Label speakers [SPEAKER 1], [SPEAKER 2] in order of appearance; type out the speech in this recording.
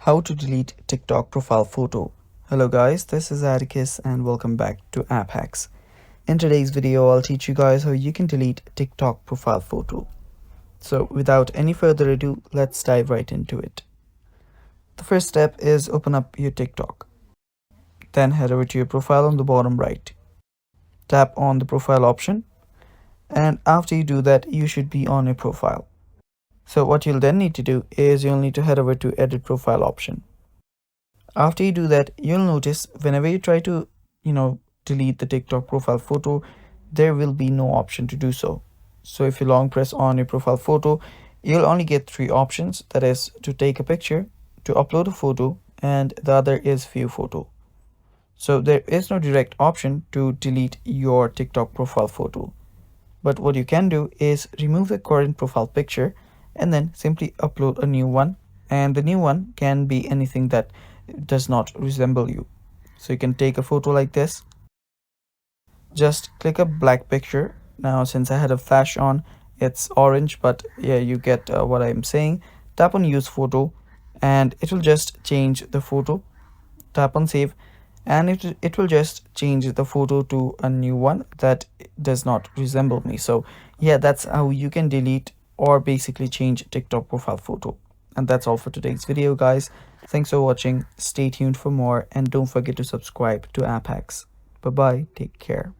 [SPEAKER 1] How to delete TikTok profile photo. Hello guys, this is Atticus and welcome back to App Hacks. In today's video, I'll teach you guys how you can delete TikTok profile photo. So without any further ado, let's dive right into it. The first step is open up your TikTok. Then head over to your profile on the bottom right. Tap on the profile option, and after you do that, you should be on your profile. So what you'll then need to do is you'll need to head over to edit profile option. After you do that, you'll notice whenever you try to, delete the TikTok profile photo, there will be no option to do so. So if you long press on your profile photo, you'll only get three options. That is to take a picture, to upload a photo, and the other is view photo. So there is no direct option to delete your TikTok profile photo. But what you can do is remove the current profile picture and then simply upload a new one. And the new one can be anything that does not resemble you. So you can take a photo like this. Just click a black picture. Now since I had a flash on, it's orange, but yeah, you get what I'm saying. Tap on use photo and it will just change the photo. Tap on save and it will just change the photo to a new one that does not resemble me. So yeah, that's how you can delete or basically change TikTok profile photo. And that's all for today's video, guys. Thanks for watching. Stay tuned for more and don't forget to subscribe to App Hacks. Bye bye. Take care.